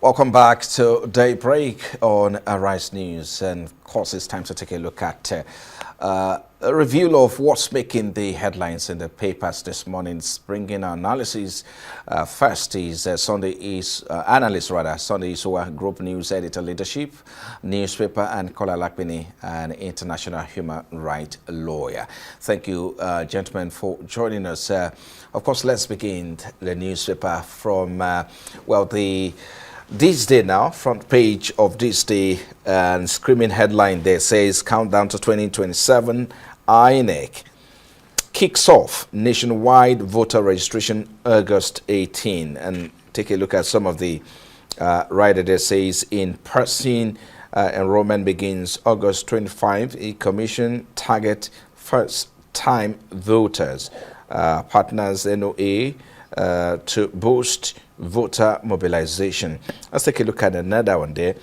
Welcome back to Daybreak on Arise News, and of course it's time to take a look at a review of what's making the headlines in the papers this morning. Bringing our analysis. First is Sunday analyst Sunday Isua Group News Editor Leadership, newspaper, and Kola Lakpini, an international human rights lawyer. Thank you, gentlemen, for joining us. Of course, let's begin the newspaper from, this day now, front page of this day, and screaming headline there says, countdown to 2027, INEC kicks off nationwide voter registration August 18. And take a look at some of the writer there says, in-person enrollment begins August 25. A commission target first-time voters. Partners NOA to boost voter mobilization. Let's take a look at another one there.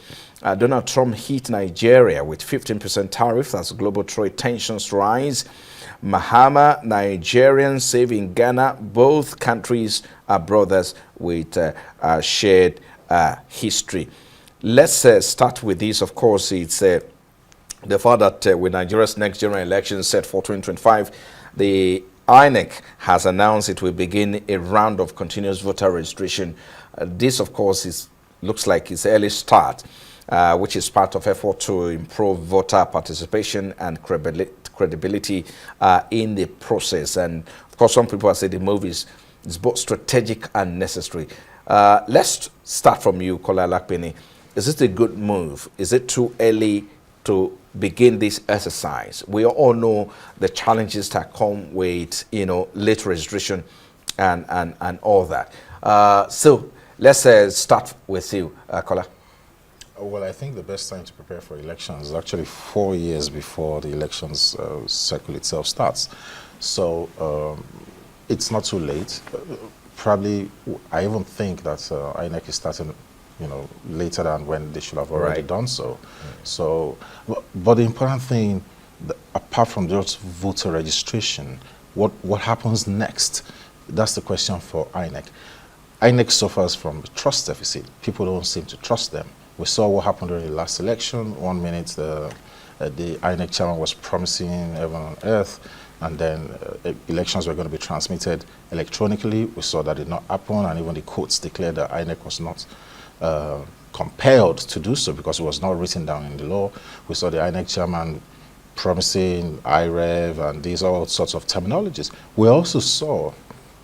Donald Trump hit Nigeria with 15% tariff as global trade tensions rise. Mahama, Nigerians save in Ghana. Both countries are brothers with shared history. Let's start with this. Of course, it's the fact that with Nigeria's next general election set for 2025, the INEC has announced it will begin a round of continuous voter registration. This, of course, looks like its early start, which is part of effort to improve voter participation and credibility in the process. And, of course, some people have said the move is both strategic and necessary. Let's start from you, Kola Lakpini. Is it a good move? Is it too early to begin this exercise? We all know the challenges that come with, late registration and all that. So let's start with you, Kola. Well, I think the best time to prepare for elections is actually 4 years before the elections cycle itself starts. So it's not too late. Probably, I even think that INEC is starting later than when they should have already done so. So, but the important thing, apart from just voter registration, what happens next? That's the question for INEC. INEC suffers from trust deficit. People don't seem to trust them. We saw what happened during the last election. 1 minute, the INEC chairman was promising heaven on earth, and then elections were going to be transmitted electronically. We saw that did not happen, and even the courts declared that INEC was not compelled to do so because it was not written down in the law. We saw the INEC chairman promising IREV and these all sorts of terminologies. We also saw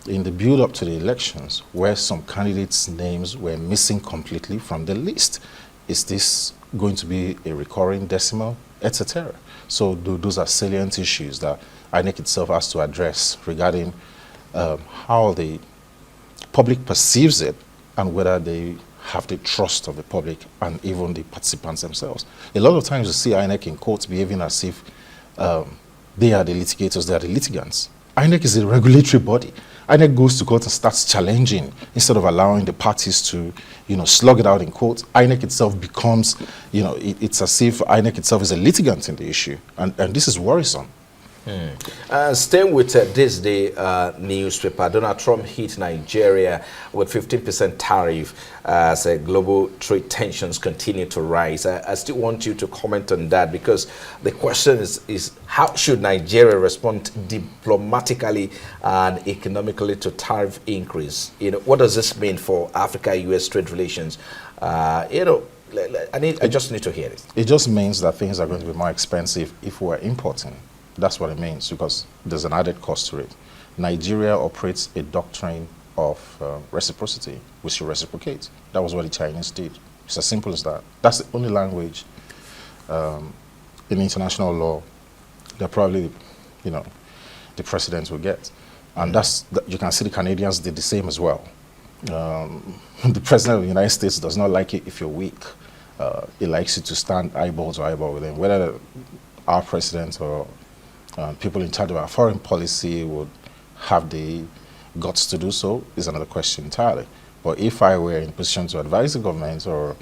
in the build-up to the elections where some candidates' names were missing completely from the list. Is this going to be a recurring decimal, etc.? So those are salient issues that INEC itself has to address regarding how the public perceives it and whether they have the trust of the public and even the participants themselves. A lot of times you see INEC in courts behaving as if they are the litigators, they are the litigants. INEC is a regulatory body. INEC goes to court and starts challenging instead of allowing the parties to, slug it out in court. INEC itself becomes, it's as if INEC itself is a litigant in the issue, and this is worrisome. Staying with this day newspaper, Donald Trump hit Nigeria with 15% tariff as global trade tensions continue to rise. I still want you to comment on that, because the question is how should Nigeria respond diplomatically and economically to tariff increase? What does this mean for Africa-US trade relations? I just need to hear it. It just means that things are going to be more expensive if we're importing. That's what it means, because there's an added cost to it. Nigeria operates a doctrine of reciprocity. We should reciprocate. That was what the Chinese did. It's as simple as that. That's the only language in international law that probably, the president will get. And you can see the Canadians did the same as well. The president of the United States does not like it if you're weak. He likes you to stand eyeball to eyeball with him. Whether our president or people in charge of our foreign policy would have the guts to do so is another question entirely. But if I were in position to advise the government or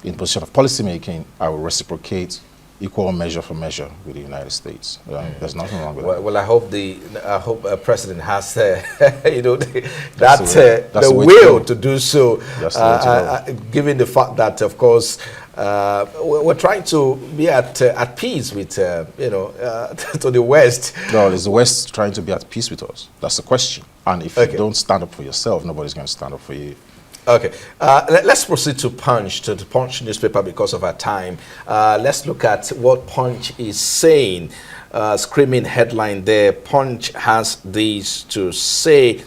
in position of policy making, I would reciprocate equal measure for measure with the United States. There's nothing wrong with that. Well, I hope President has you know That's the will to do so. That's the way to go. Given the fact that, of course, we're trying to be at peace with you know to the West. No, is the West trying to be at peace with us? That's the question. And if you don't stand up for yourself, nobody's going to stand up for you. Okay, let's proceed to the Punch newspaper because of our time. Let's look at what Punch is saying. Screaming headline there. Punch has this to say.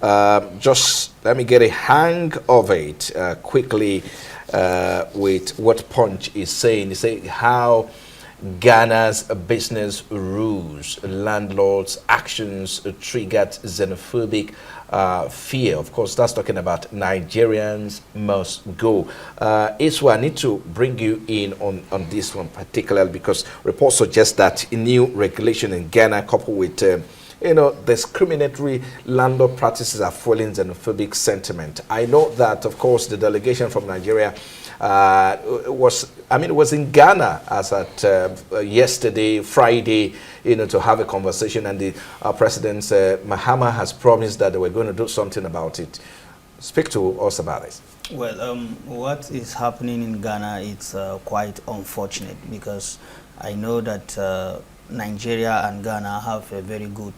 Just let me get a hang of it quickly with what Punch is saying. They say how Ghana's business rules, landlords' actions triggered xenophobic fear. Of course, that's talking about Nigerians must go. Iswa, I need to bring you in on this one particularly because reports suggest that a new regulation in Ghana coupled with you know, discriminatory landlord practices are fueling xenophobic sentiment. I know that, of course, the delegation from Nigeria it was in Ghana as at yesterday, Friday, you know, to have a conversation, and the President Mahama has promised that they were going to do something about it. Speak to us about this. Well, what is happening in Ghana, it's quite unfortunate because I know that Nigeria and Ghana have a very good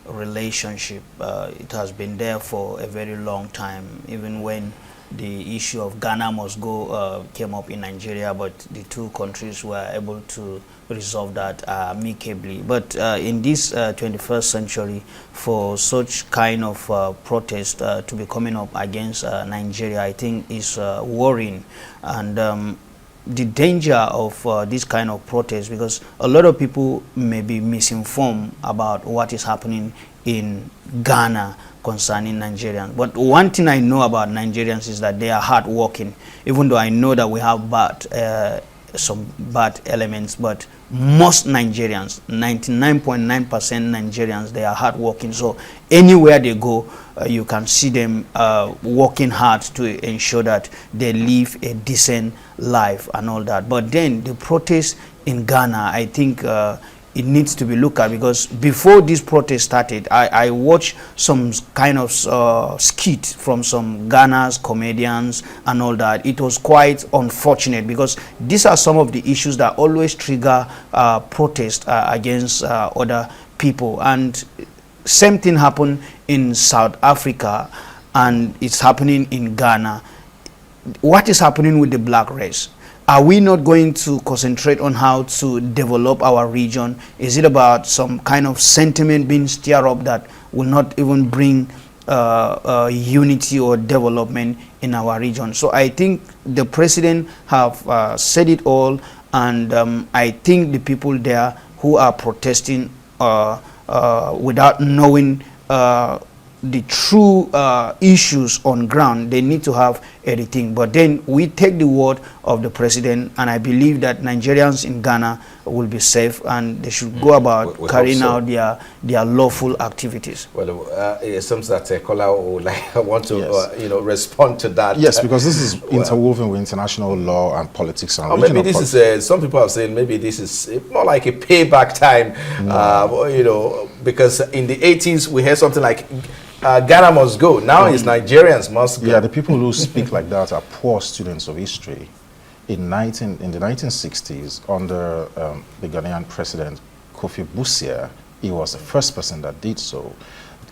relationship. It has been there for a very long time, even when the issue of Ghana must go came up in Nigeria, but the two countries were able to resolve that amicably. But in this 21st century, for such kind of protest to be coming up against Nigeria, I think is worrying. And the danger of this kind of protest, because a lot of people may be misinformed about what is happening in Ghana concerning Nigerians. But one thing I know about Nigerians is that they are hardworking, even though I know that we have some bad elements, but most Nigerians, 99.9% Nigerians, they are hardworking. So anywhere they go, you can see them working hard to ensure that they live a decent life and all that. But then the protest in Ghana, I think it needs to be looked at, because before this protest started, I watched some kind of skit from some Ghana's comedians and all that. It was quite unfortunate because these are some of the issues that always trigger protest against other people. And same thing happened in South Africa, and it's happening in Ghana. What is happening with the black race? Are we not going to concentrate on how to develop our region? Is it about some kind of sentiment being stirred up that will not even bring unity or development in our region? So I think the president have said it all, and I think the people there who are protesting without knowing the true issues on ground, they need to have everything. But then we take the word of the president, and I believe that Nigerians in Ghana will be safe, and they should go about carrying out their lawful activities. Well, it seems that Kola would want to you know, respond to that. Yes, because this is interwoven with international law and politics and maybe this is some people are saying maybe this is more like a payback time. You know, because in the 80s we heard something like Ghana must go. Now it's Nigerians must go. Yeah, the people who speak like that are poor students of history. In the 1960s, under the Ghanaian president Kofi Busia, he was the first person that did so.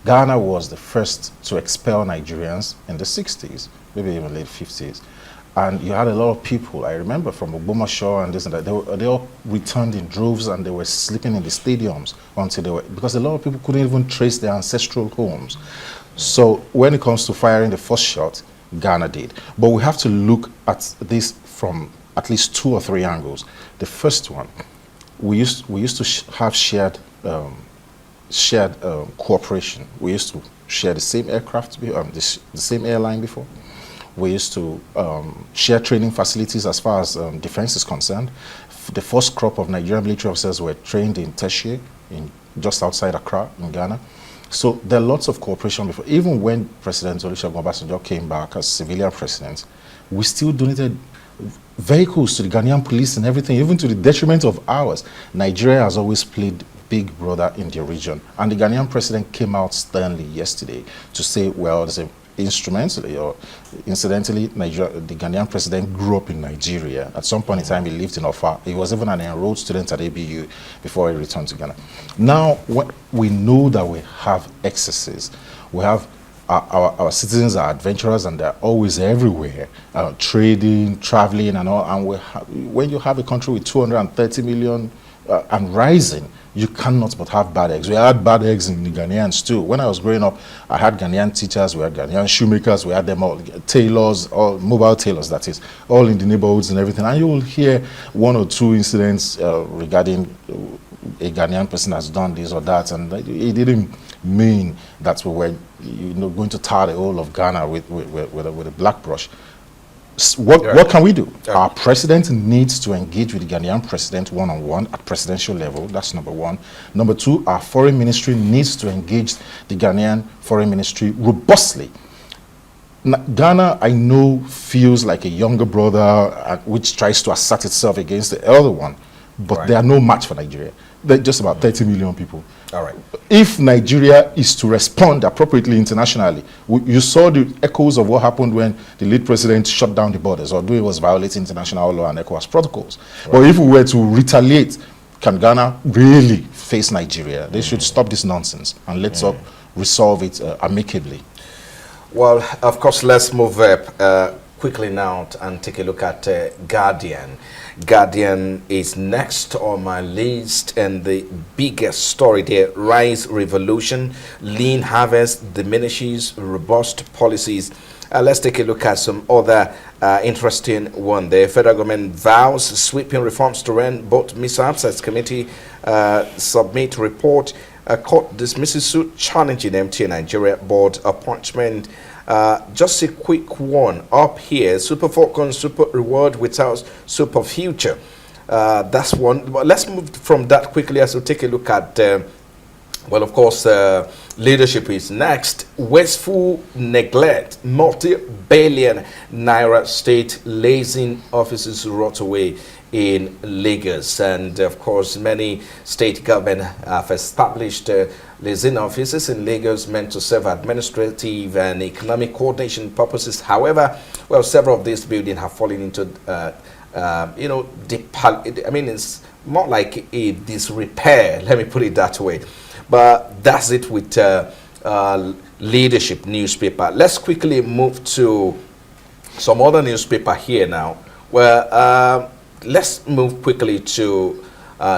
Ghana was the first to expel Nigerians in the 60s, maybe even late 50s. And you had a lot of people, I remember, from Ogbomoso and this and that, they all returned in droves, and they were sleeping in the stadiums until they were, because a lot of people couldn't even trace their ancestral homes. So when it comes to firing the first shot, Ghana did. But we have to look at this from at least 2 or 3 angles. The first one, we used to have shared cooperation. We used to share the same aircraft, the same airline before. We used to share training facilities as far as defense is concerned. The first crop of Nigerian military officers were trained in Teshie, just outside Accra, in Ghana. So there are lots of cooperation before. Even when President Olusegun Obasanjo came back as civilian president, we still donated vehicles to the Ghanaian police and everything, even to the detriment of ours. Nigeria has always played big brother in the region. And the Ghanaian president came out sternly yesterday to say, well, there's a instrumentally or incidentally, the Ghanaian president grew up in Nigeria. At some point in time, he lived in Offa. He was even an enrolled student at ABU before he returned to Ghana. Now, we know that we have excesses. We have our citizens are adventurous and they're always everywhere, trading, traveling, and all. And when you have a country with 230 million and rising, you cannot but have bad eggs. We had bad eggs in the Ghanaians too. When I was growing up, I had Ghanaian teachers, we had Ghanaian shoemakers, we had them all, tailors, all mobile tailors, that is, all in the neighborhoods and everything. And you will hear one or two incidents regarding a Ghanaian person has done this or that, and it didn't mean that we were going to tar the whole of Ghana with a black brush. What can we do? Our president needs to engage with the Ghanaian president one-on-one at presidential level. That's number one. Number two, our foreign ministry needs to engage the Ghanaian foreign ministry robustly. Ghana, I know, feels like a younger brother which tries to assert itself against the elder one, but they are no match for Nigeria. They're just about 30 million people. All right. If Nigeria is to respond appropriately internationally, you saw the echoes of what happened when the lead president shut down the borders, although it was violating international law and ECOWAS protocols. Right. But if we were to retaliate, can Ghana really face Nigeria? They should stop this nonsense and let's resolve it amicably. Well, of course, let's move up quickly now and take a look at Guardian. Guardian is next on my list, and the biggest story there: rice revolution, lean harvest diminishes robust policies. Let's take a look at some other interesting one there. Federal government vows sweeping reforms to end both mishaps as committee submit report. Court dismisses suit challenging MTN Nigeria board appointment. Just a quick one up here: Super Falcon, Super Reward without Super Future. That's one. But let's move from that quickly as we take a look at, well, of course, leadership is next. Wasteful neglect, multi-billion naira state leasing offices rot away in Lagos, and of course many state government have established leasing offices in Lagos meant to serve administrative and economic coordination purposes. However, well, several of these buildings have fallen into it's more like a disrepair, let me put it that way. But that's it with leadership newspaper. Let's quickly move to some other newspaper here now, where let's move quickly to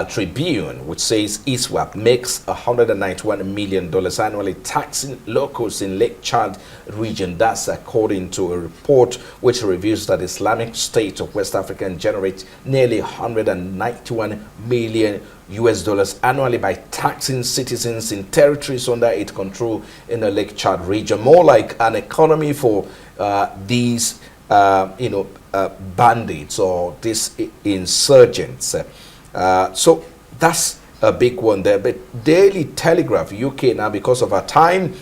Tribune, which says ISWAP makes $191 million annually taxing locals in Lake Chad region. That's according to a report which reveals that Islamic State of West Africa generates nearly $191 million annually by taxing citizens in territories under its control in the Lake Chad region. More like an economy for these bandits or these insurgents. So that's a big one there. But Daily Telegraph UK now, because of our time,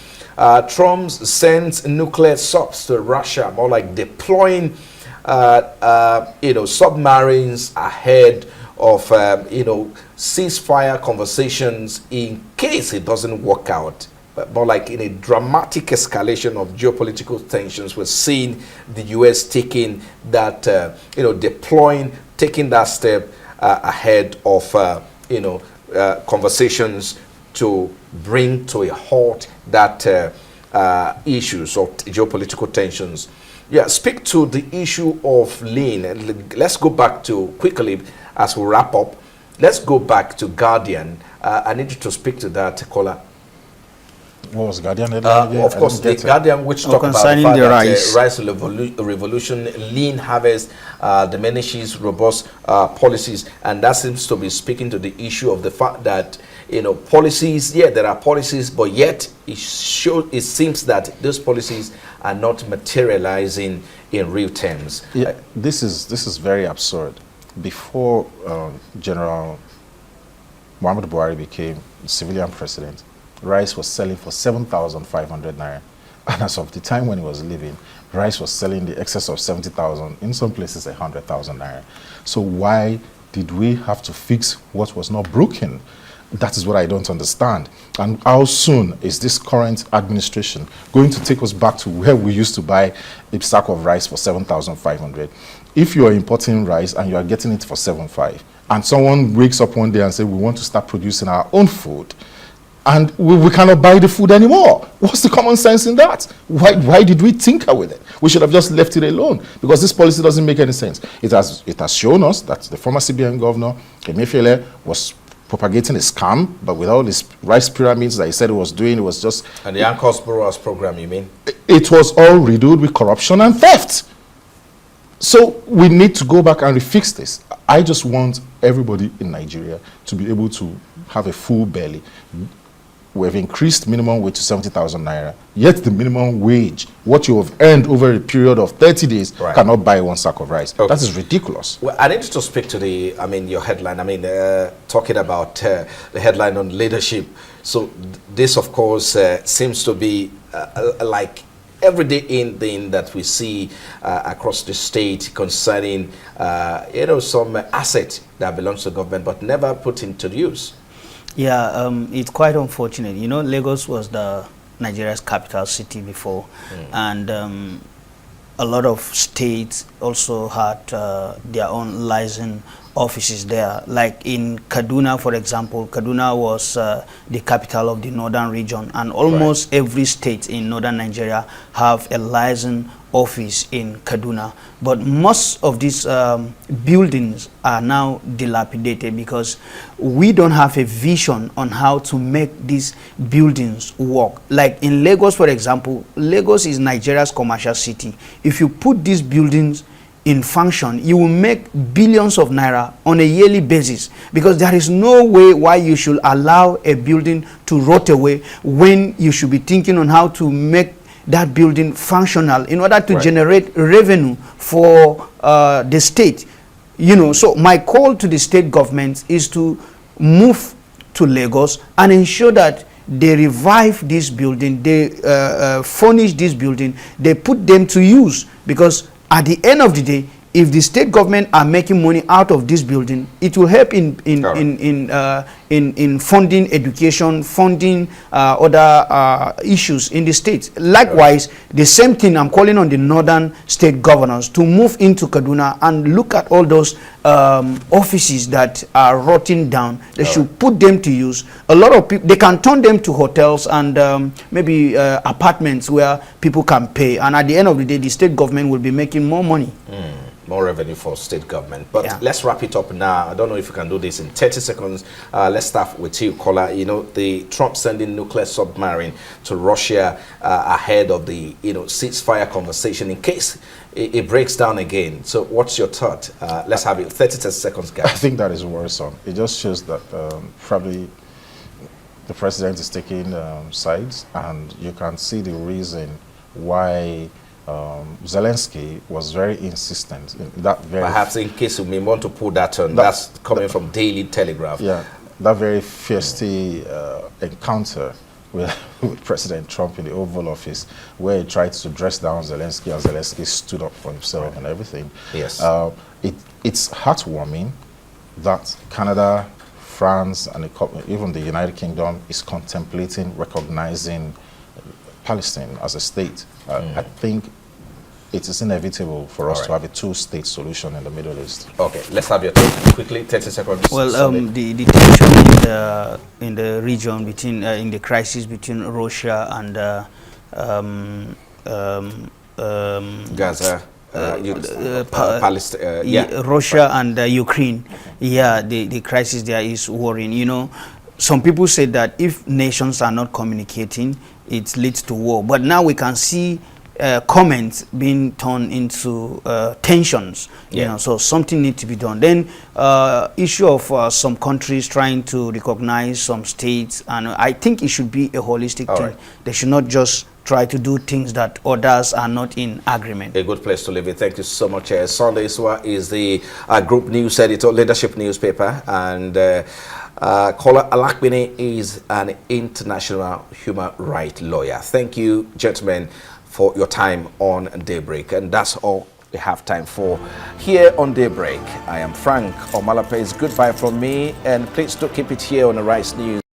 Trump sends nuclear subs to Russia, more like deploying submarines ahead of ceasefire conversations in case it doesn't work out. But more like in a dramatic escalation of geopolitical tensions, we're seeing the U.S. taking that, taking that step ahead of, conversations to bring to a halt that issues of geopolitical tensions. Yeah, speak to the issue of lean. Let's go back to, quickly, as we wrap up, let's go back to Guardian. I need you to speak to that, caller. What was Guardian? Of course, the Guardian, which talk about the fact that rice revolution, lean harvest diminishes robust policies, and that seems to be speaking to the issue of the fact that policies. Yeah, there are policies, but yet it seems that those policies are not materializing in real terms. Yeah, this is very absurd. Before General Muhammadu Buhari became civilian president, rice was selling for 7,500 naira. And as of the time when he was leaving, rice was selling the excess of 70,000, in some places 100,000 naira. So why did we have to fix what was not broken? That is what I don't understand. And how soon is this current administration going to take us back to where we used to buy a sack of rice for 7,500? If you are importing rice and you are getting it for 7,500, and someone wakes up one day and says, we want to start producing our own food, and we cannot buy the food anymore. What's the common sense in that? Why did we tinker with it? We should have just left it alone, because this policy doesn't make any sense. It has shown us that the former CBN governor, Emefiele, was propagating a scam, but with all these rice pyramids that he said he was doing, it was just... And the Anchors Borrowers program, you mean? It was all riddled with corruption and theft. So we need to go back and refix this. I just want everybody in Nigeria to be able to have a full belly. We've increased minimum wage to 70,000 naira, yet the minimum wage, what you have earned over a period of 30 days, cannot buy one sack of rice. Okay. That is ridiculous. Well, I need to speak to your headline. Talking about the headline on leadership. So this, of course, seems to be like everyday thing that we see across the state concerning, some asset that belongs to government but never put into use. Yeah, it's quite unfortunate. Lagos was Nigeria's capital city before, and a lot of states also had their own license offices there. Like in Kaduna, for example, Kaduna was the capital of the northern region, and almost every state in northern Nigeria have a license office in Kaduna. But most of these buildings are now dilapidated because we don't have a vision on how to make these buildings work. Like in Lagos, for example, Lagos is Nigeria's commercial city. If you put these buildings in function, you will make billions of naira on a yearly basis, because there is no way why you should allow a building to rot away when you should be thinking on how to make that building functional in order to generate revenue for the state. So my call to the state government is to move to Lagos and ensure that they revive this building, they furnish this building, they put them to use, because at the end of the day, if the state government are making money out of this building, it will help in funding education, funding other issues in the state. Likewise, the same thing, I'm calling on the northern state governors to move into Kaduna and look at all those offices that are rotting down. They should put them to use. A lot of people, they can turn them to hotels and maybe apartments where people can pay. And at the end of the day, the state government will be making more money. More revenue for state government. But let's wrap it up now. I don't know if you can do this in 30 seconds. Let's start with you, Kola. The Trump sending nuclear submarine to Russia ahead of the ceasefire conversation in case it breaks down again. So what's your thought? Let's have it 30 seconds, guys. I think that is worrisome. It just shows that probably the president is taking sides, and you can see the reason why Zelensky was very insistent in that very... Perhaps in case you may want to put that on, that's coming from Daily Telegraph. Yeah, that very feisty encounter with President Trump in the Oval Office, where he tried to dress down Zelensky, and Zelensky stood up for himself and everything. Yes. It's heartwarming that Canada, France, and even the United Kingdom is contemplating recognizing Palestine as a state. I think it is inevitable for us to have a two-state solution in the Middle East. Okay, let's have your take quickly, 30 seconds. Well, the tension in the region between in the crisis between Russia and Gaza, Palestine, Russia and Ukraine. Yeah, the crisis there is worrying. Some people say that if nations are not communicating, it leads to war. But now we can see comments being turned into tensions. So something needs to be done. Then issue of some countries trying to recognize some states, and I think it should be a holistic thing. They should not just try to do things that others are not in agreement. A good place to live in. Thank you so much. Sunday Iswa is the group news editor, leadership newspaper, and Kola Alakbini is an international human rights lawyer. Thank you, gentlemen, for your time on Daybreak. And that's all we have time for here on Daybreak. I am Frank Omalapes. Goodbye from me, and please do keep it here on the Rice News.